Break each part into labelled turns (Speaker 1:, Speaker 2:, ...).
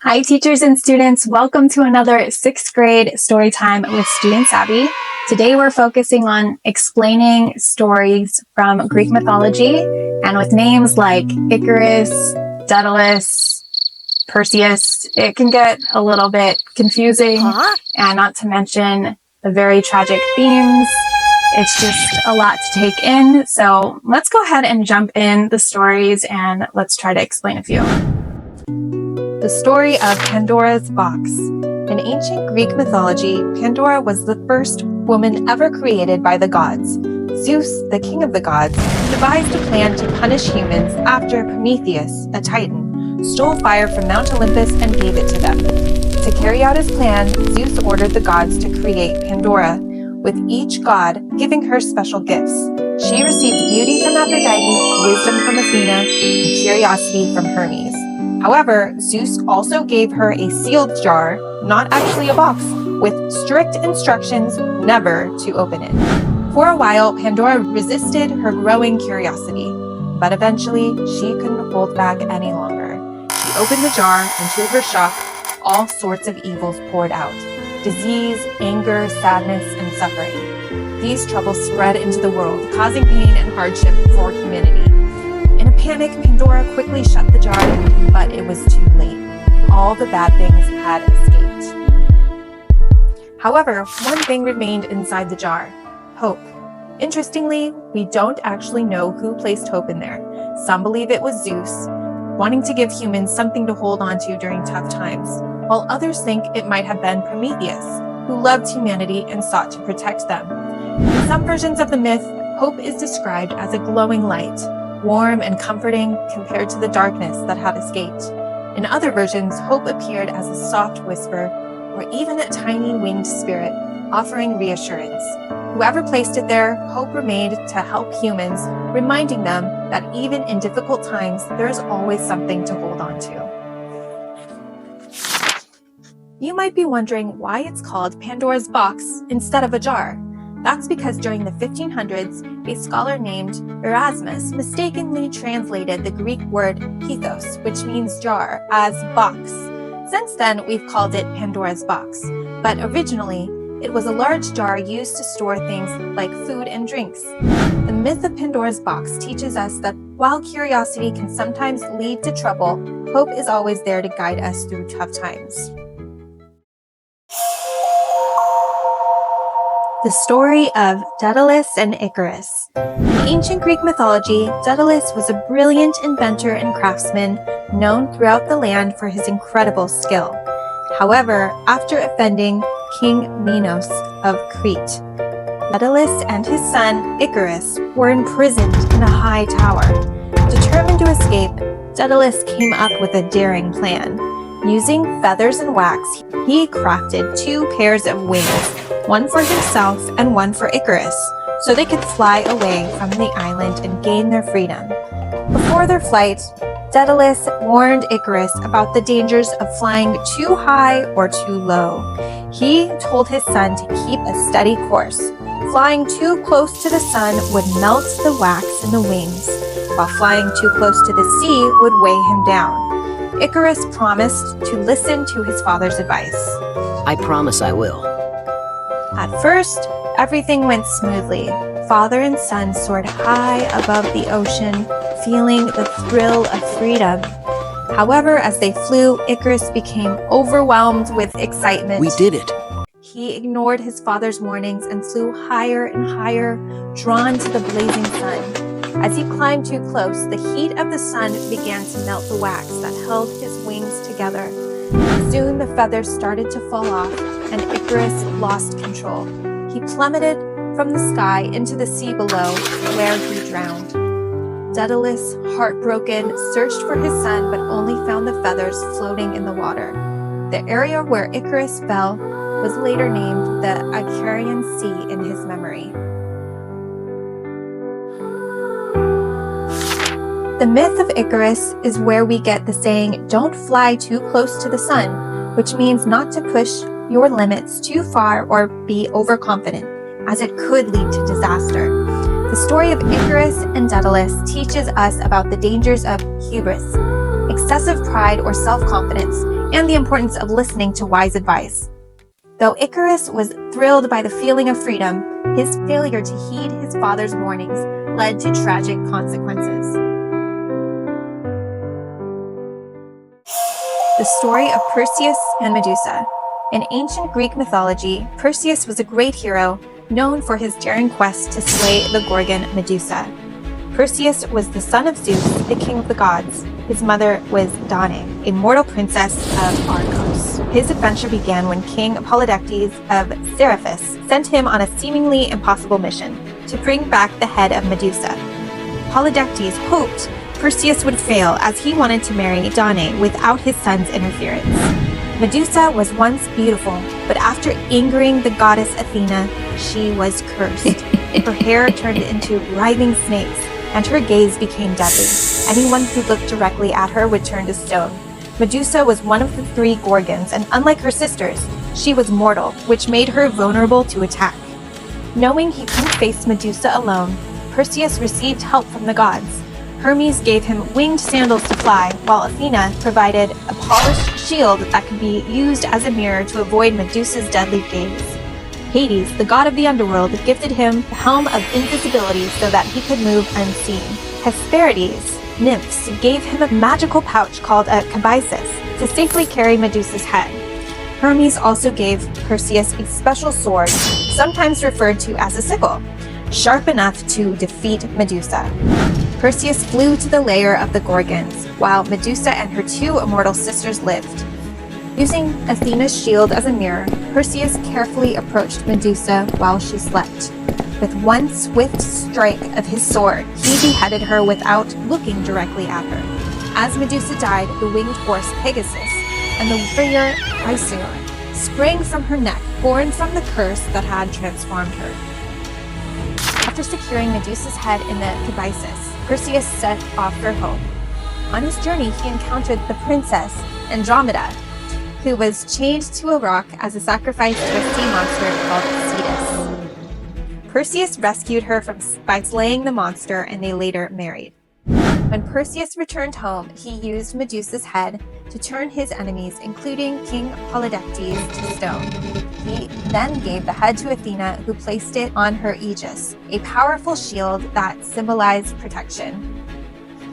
Speaker 1: Hi, teachers and students. Welcome to another 6th grade story time with Student Savvy. Today we're focusing on explaining stories from Greek mythology, and with names like Icarus, Daedalus, Perseus, it can get a little bit confusing, and not to mention the very tragic themes. It's just a lot to take in. So let's go ahead and jump in the stories and let's try to explain a few. The story of Pandora's box. In ancient Greek mythology, Pandora was the first woman ever created by the gods. Zeus, the king of the gods, devised a plan to punish humans after Prometheus, a titan, stole fire from Mount Olympus and gave it to them. To carry out his plan, Zeus ordered the gods to create Pandora, with each god giving her special gifts. She received beauty from Aphrodite, wisdom from Athena, and curiosity from Hermes. However, Zeus also gave her a sealed jar, not actually a box, with strict instructions never to open it. For a while, Pandora resisted her growing curiosity, but eventually she couldn't hold back any longer. She opened the jar, and to her shock, all sorts of evils poured out: disease, anger, sadness, and suffering. These troubles spread into the world, causing pain and hardship for humanity. In a panic, Pandora quickly shut the jar, but it was too late. All the bad things had escaped. However, one thing remained inside the jar: hope. Interestingly, we don't actually know who placed hope in there. Some believe it was Zeus, wanting to give humans something to hold on to during tough times, while others think it might have been Prometheus, who loved humanity and sought to protect them. In some versions of the myth, hope is described as a glowing light, warm and comforting compared to the darkness that had escaped. In other versions, hope appeared as a soft whisper, or even a tiny winged spirit, offering reassurance. Whoever placed it there, hope remained to help humans, reminding them that even in difficult times, there is always something to hold on to. You might be wondering why it's called Pandora's box instead of a jar. That's because during the 1500s, a scholar named Erasmus mistakenly translated the Greek word pithos, which means jar, as box. Since then, we've called it Pandora's box, but originally, it was a large jar used to store things like food and drinks. The myth of Pandora's box teaches us that while curiosity can sometimes lead to trouble, hope is always there to guide us through tough times. The story of Daedalus and Icarus. In ancient Greek mythology, Daedalus was a brilliant inventor and craftsman known throughout the land for his incredible skill. However, after offending King Minos of Crete, Daedalus and his son Icarus were imprisoned in a high tower. Determined to escape, Daedalus came up with a daring plan. Using feathers and wax, he crafted 2 pairs of wings, one for himself and one for Icarus, so they could fly away from the island and gain their freedom. Before their flight, Daedalus warned Icarus about the dangers of flying too high or too low. He told his son to keep a steady course. Flying too close to the sun would melt the wax in the wings, while flying too close to the sea would weigh him down. Icarus promised to listen to his father's advice.
Speaker 2: I promise I will.
Speaker 1: At first, everything went smoothly. Father and son soared high above the ocean, feeling the thrill of freedom. However, as they flew, Icarus became overwhelmed with excitement.
Speaker 2: We did it.
Speaker 1: He ignored his father's warnings and flew higher and higher, drawn to the blazing sun. As he climbed too close, the heat of the sun began to melt the wax that held his wings together. Soon the feathers started to fall off, and Icarus lost control. He plummeted from the sky into the sea below, where he drowned. Daedalus, heartbroken, searched for his son but only found the feathers floating in the water. The area where Icarus fell was later named the Icarian Sea in his memory. The myth of Icarus is where we get the saying, "Don't fly too close to the sun," which means not to push your limits too far or be overconfident, as it could lead to disaster. The story of Icarus and Daedalus teaches us about the dangers of hubris, excessive pride or self-confidence, and the importance of listening to wise advice. Though Icarus was thrilled by the feeling of freedom, his failure to heed his father's warnings led to tragic consequences. The story of Perseus and Medusa. In ancient Greek mythology, Perseus was a great hero known for his daring quest to slay the Gorgon Medusa. Perseus was the son of Zeus, the king of the gods. His mother was Danae, a mortal princess of Argos. His adventure began when King Polydectes of Seriphus sent him on a seemingly impossible mission to bring back the head of Medusa. Polydectes hoped Perseus would fail as he wanted to marry Danae without his son's interference. Medusa was once beautiful, but after angering the goddess Athena, she was cursed. Her hair turned into writhing snakes, and her gaze became deadly. Anyone who looked directly at her would turn to stone. Medusa was one of the 3 Gorgons, and unlike her sisters, she was mortal, which made her vulnerable to attack. Knowing he couldn't face Medusa alone, Perseus received help from the gods. Hermes gave him winged sandals to fly, while Athena provided a polished shield that could be used as a mirror to avoid Medusa's deadly gaze. Hades, the god of the underworld, gifted him the helm of invisibility so that he could move unseen. Hesperides, nymphs, gave him a magical pouch called a cabysus to safely carry Medusa's head. Hermes also gave Perseus a special sword, sometimes referred to as a sickle, sharp enough to defeat Medusa. Perseus flew to the lair of the Gorgons, while Medusa and her 2 immortal sisters lived. Using Athena's shield as a mirror, Perseus carefully approached Medusa while she slept. With one swift strike of his sword, he beheaded her without looking directly at her. As Medusa died, the winged horse Pegasus and the warrior Chrysaor sprang from her neck, born from the curse that had transformed her. After securing Medusa's head in the cabysus, Perseus set off for home. On his journey, he encountered the princess Andromeda, who was chained to a rock as a sacrifice to a sea monster called Theseus. Perseus rescued her by slaying the monster, and they later married. When Perseus returned home, he used Medusa's head to turn his enemies, including King Polydectes, to stone. He then gave the head to Athena, who placed it on her aegis, a powerful shield that symbolized protection.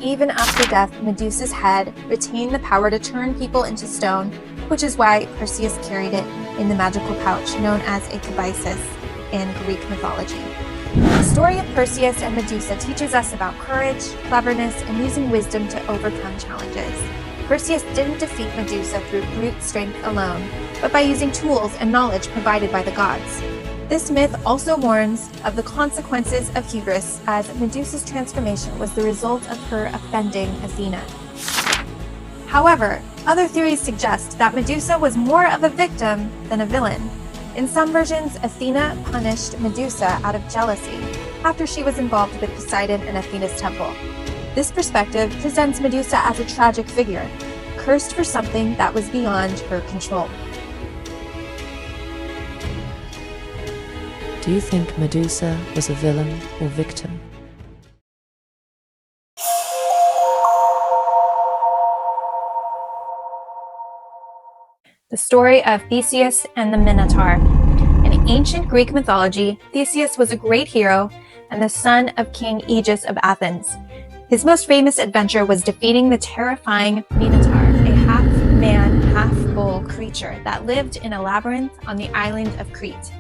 Speaker 1: Even after death, Medusa's head retained the power to turn people into stone, which is why Perseus carried it in the magical pouch known as a cabysus in Greek mythology. The story of Perseus and Medusa teaches us about courage, cleverness, and using wisdom to overcome challenges. Perseus didn't defeat Medusa through brute strength alone, but by using tools and knowledge provided by the gods. This myth also warns of the consequences of hubris, as Medusa's transformation was the result of her offending Athena. However, other theories suggest that Medusa was more of a victim than a villain. In some versions, Athena punished Medusa out of jealousy after she was involved with Poseidon and Athena's temple. This perspective presents Medusa as a tragic figure, cursed for something that was beyond her control.
Speaker 3: Do you think Medusa was a villain or victim?
Speaker 1: The story of Theseus and the Minotaur. In ancient Greek mythology, Theseus was a great hero and the son of King Aegeus of Athens. His most famous adventure was defeating the terrifying Minotaur, a half-man, half-bull creature that lived in a labyrinth on the island of Crete.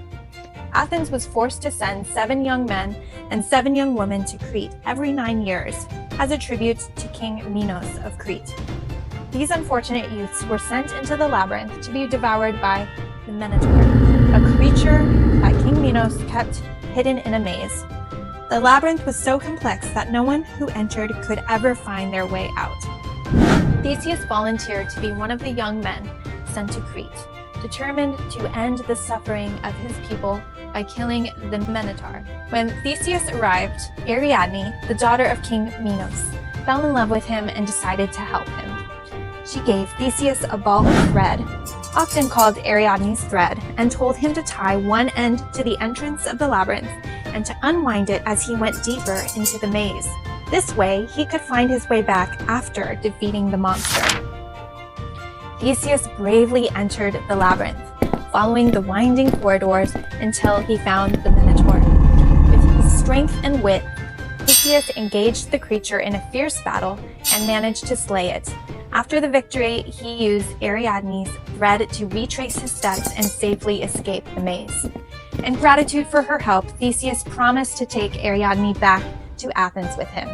Speaker 1: Athens was forced to send 7 young men and 7 young women to Crete every 9 years as a tribute to King Minos of Crete. These unfortunate youths were sent into the labyrinth to be devoured by the Minotaur, a creature that King Minos kept hidden in a maze. The labyrinth was so complex that no one who entered could ever find their way out. Theseus volunteered to be one of the young men sent to Crete, determined to end the suffering of his people by killing the Minotaur. When Theseus arrived, Ariadne, the daughter of King Minos, fell in love with him and decided to help him. She gave Theseus a ball of thread, often called Ariadne's thread, and told him to tie one end to the entrance of the labyrinth and to unwind it as he went deeper into the maze. This way, he could find his way back after defeating the monster. Theseus bravely entered the labyrinth, following the winding corridors until he found the Minotaur. With his strength and wit, Theseus engaged the creature in a fierce battle and managed to slay it. After the victory, he used Ariadne's thread to retrace his steps and safely escape the maze. In gratitude for her help, Theseus promised to take Ariadne back to Athens with him.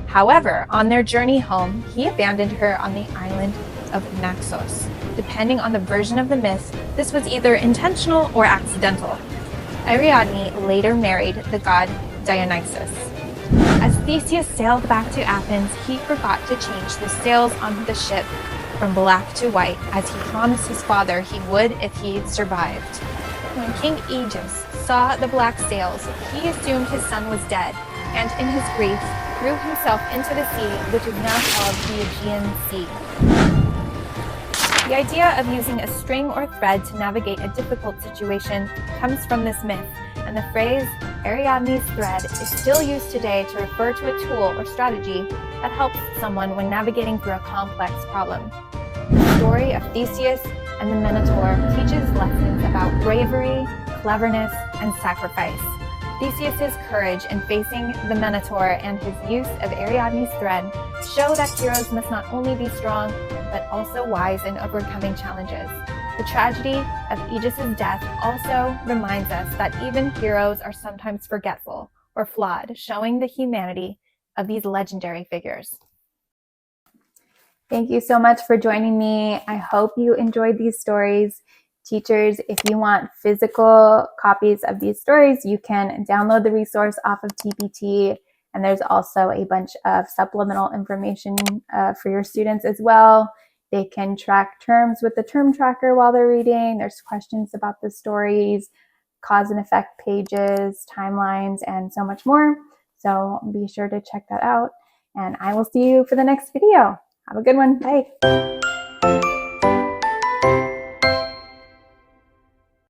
Speaker 1: However, on their journey home, he abandoned her on the island of Naxos. Depending on the version of the myth, this was either intentional or accidental. Ariadne later married the god Dionysus. As Theseus sailed back to Athens, he forgot to change the sails on the ship from black to white, as he promised his father he would if he survived. When King Aegeus saw the black sails, he assumed his son was dead, and in his grief, threw himself into the sea, which is now called the Aegean Sea. The idea of using a string or thread to navigate a difficult situation comes from this myth, and the phrase Ariadne's thread is still used today to refer to a tool or strategy that helps someone when navigating through a complex problem. The story of Theseus and the Minotaur teaches lessons about bravery, cleverness, and sacrifice. Theseus's courage in facing the Minotaur and his use of Ariadne's thread show that heroes must not only be strong, but also wise in overcoming challenges. The tragedy of Aegeus' death also reminds us that even heroes are sometimes forgetful or flawed, showing the humanity of these legendary figures. Thank you so much for joining me. I hope you enjoyed these stories. Teachers, if you want physical copies of these stories, you can download the resource off of TPT, and there's also a bunch of supplemental information for your students as well. They can track terms with the term tracker while they're reading. There's questions about the stories, cause and effect pages, timelines, and so much more. So be sure to check that out, and I will see you for the next video. Have a good one. Bye.